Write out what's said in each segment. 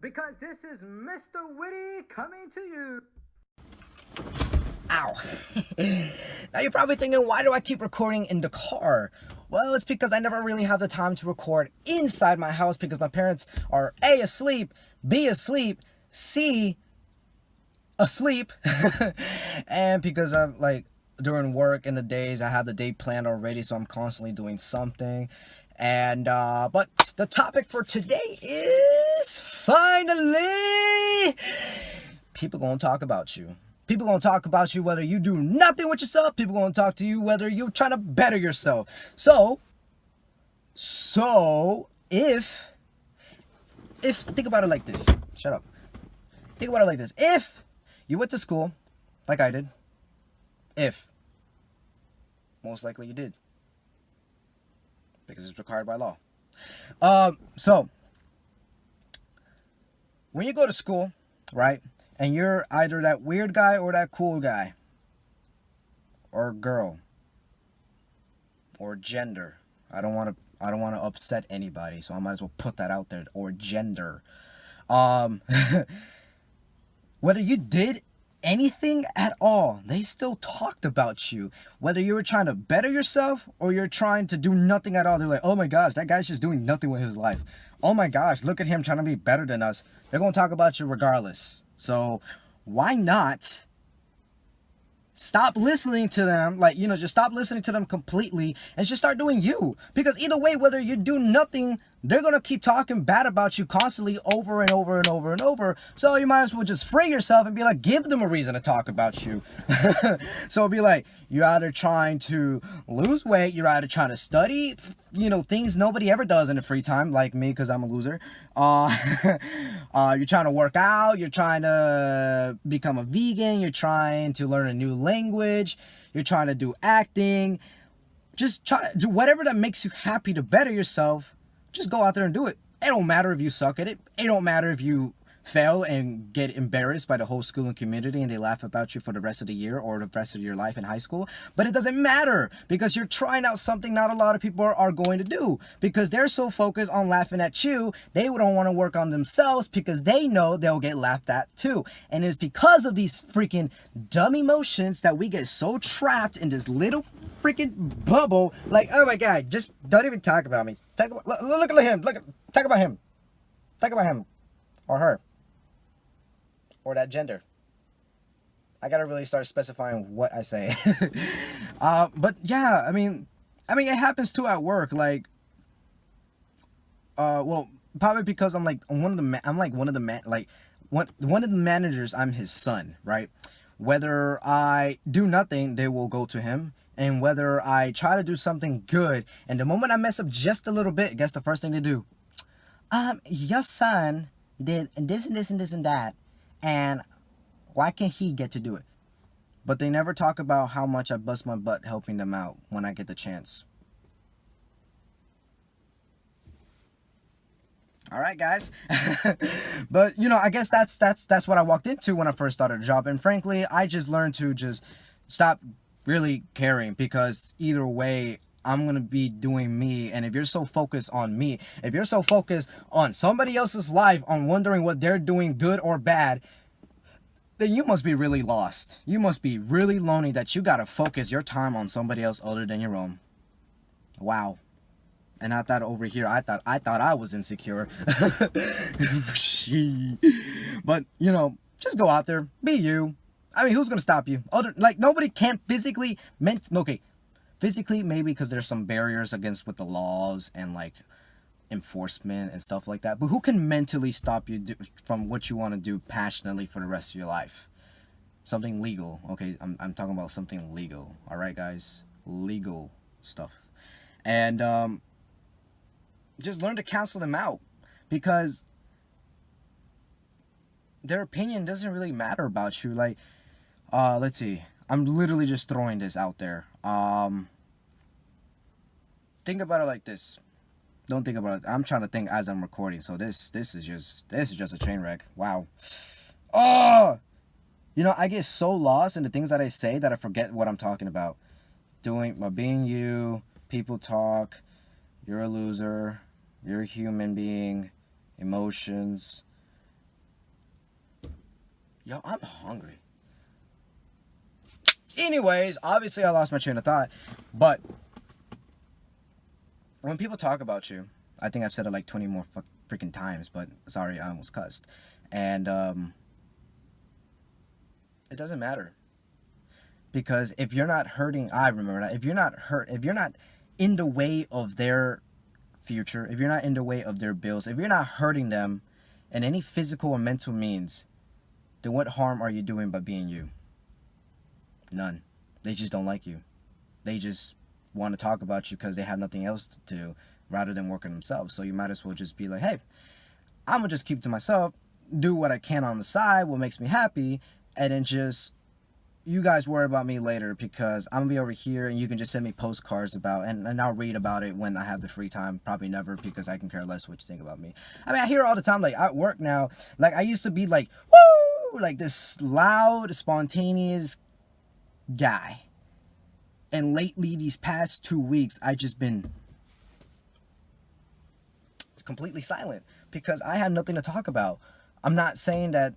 because this is Mr. Witty coming to you. Ow. Now you're probably thinking, why do I keep recording in the car? Well, it's because I never really have the time to record inside my house because my parents are A, asleep, B, asleep, C, asleep, and because I'm like during work in the days, I have the day planned already, so I'm constantly doing something. And but the topic for today is finally people gonna talk about you. People gonna talk about you whether you do nothing with yourself. People gonna talk to you whether you're trying to better yourself. So if think about it like this. Shut up. Think about it like this. If you went to school, like I did, if most likely you did, because it's required by law. So when you go to school, right, and you're either that weird guy or that cool guy, or girl, or gender. I don't want to upset anybody, so I might as well put that out there. Or gender. Um, whether you did anything at all, they still talked about you. Whether you were trying to better yourself or you're trying to do nothing at all, they're like, oh my gosh, that guy's just doing nothing with his life. Oh my gosh, look at him trying to be better than us. They're going to talk about you regardless. So why not stop listening to them, like, just stop listening to them completely and just start doing you. Because either way, whether you do nothing, they're gonna keep talking bad about you constantly over and over and over and over. So you might as well just free yourself and be like, give them a reason to talk about you. So it'll be like, you're either trying to lose weight, you're either trying to study, things nobody ever does in the free time, like me, because I'm a loser. You're trying to work out, you're trying to become a vegan, you're trying to learn a new language, you're trying to do acting. Just try to do whatever that makes you happy to better yourself. Just go out there and do it. It don't matter if you suck at it. It don't matter if you fail and get embarrassed by the whole school and community and they laugh about you for the rest of the year or the rest of your life in high school. But it doesn't matter because you're trying out something not a lot of people are going to do because they're so focused on laughing at you. They don't want to work on themselves because they know they'll get laughed at too. And it's because of these freaking dumb emotions that we get so trapped in this little freaking bubble. Like, oh my God, just don't even talk about me. Look at him. Talk about him. Talk about him or her. Or that gender. I gotta really start specifying what I say. But yeah, I mean, it happens too at work. Like, well, probably because I'm like one of the managers. I'm his son, right? Whether I do nothing, they will go to him. And whether I try to do something good, and the moment I mess up just a little bit, guess the first thing they do? Your son did this and this and this and that. And why can't he get to do it? But they never talk about how much I bust my butt helping them out when I get the chance. All right, guys. But I guess that's what I walked into when I first started a job. And frankly, I just learned to just stop really caring because either way, I'm going to be doing me. And if you're so focused on me, if you're so focused on somebody else's life, on wondering what they're doing good or bad, then you must be really lost. You must be really lonely that you got to focus your time on somebody else other than your own. Wow. And I thought over here, I thought I was insecure. But, just go out there, be you. I mean, who's going to stop you? Nobody can't physically, physically, maybe because there's some barriers against with the laws and like enforcement and stuff like that. But who can mentally stop you from what you want to do passionately for the rest of your life? Something legal. Okay, I'm talking about something legal. All right, guys, legal stuff. And just learn to cancel them out because their opinion doesn't really matter about you. Like, let's see. I'm literally just throwing this out there. Think about it like this. Don't think about it. I'm trying to think as I'm recording. So this is just a train wreck. Wow. Oh, I get so lost in the things that I say that I forget what I'm talking about. Being you, people talk, you're a loser, you're a human being, emotions, Yo, I'm hungry. Anyways, obviously I lost my train of thought, but when people talk about you, I think I've said it like 20 more freaking times, but sorry, I almost cussed. And it doesn't matter. Because if you're not hurting, I remember that, if you're not in the way of their future, if you're not in the way of their bills, if you're not hurting them in any physical or mental means, then what harm are you doing by being you? None. They just don't like you. They just want to talk about you because they have nothing else to do rather than work on themselves. So you might as well just be like, hey, I'm going to just keep to myself, do what I can on the side, what makes me happy, and then just, you guys worry about me later because I'm going to be over here and you can just send me postcards about, and I'll read about it when I have the free time. Probably never, because I can care less what you think about me. I mean, I hear all the time, like at work now, like I used to be like, woo, like this loud, spontaneous guy. And lately, these past 2 weeks, I just been completely silent because I have nothing to talk about. I'm not saying that,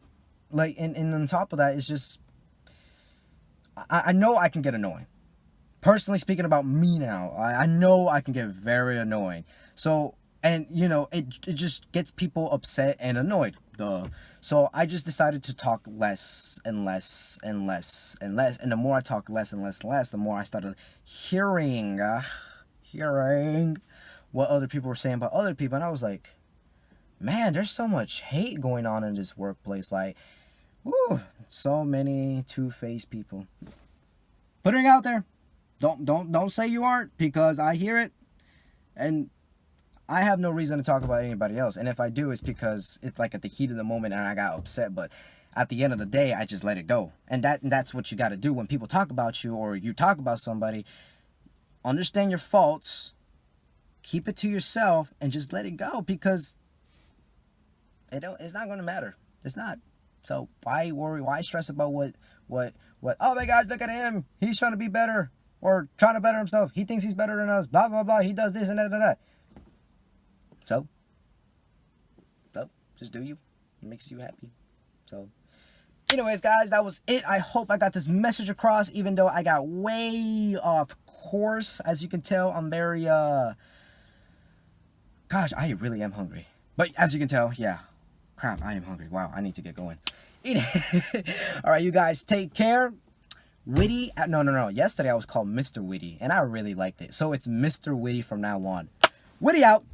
like, and on top of that, it's just, I know I can get annoying. Personally speaking about me now, I know I can get very annoying. So, and, you know, it just gets people upset and annoyed. Duh. So I just decided to talk less and less and less and less. And the more I talk less and less and less, the more I started hearing what other people were saying about other people. And I was like, man, there's so much hate going on in this workplace. Like, woo, so many two-faced people. Putting it out there. Don't say you aren't, because I hear it. And I have no reason to talk about anybody else. And if I do, it's because it's like at the heat of the moment and I got upset. But at the end of the day, I just let it go. And that's what you got to do when people talk about you or you talk about somebody. Understand your faults. Keep it to yourself and just let it go, because it's not going to matter. It's not. So why worry? Why stress about what? Oh my God, look at him. He's trying to be better or trying to better himself. He thinks he's better than us. Blah, blah, blah. He does this and that. So, just do you. It makes you happy. So, anyways, guys, that was it. I hope I got this message across, even though I got way off course. As you can tell, I'm very, gosh, I really am hungry. But as you can tell, yeah, crap, I am hungry. Wow, I need to get going. All right, you guys, take care. Witty, no. Yesterday I was called Mr. Witty, and I really liked it. So it's Mr. Witty from now on. Witty out.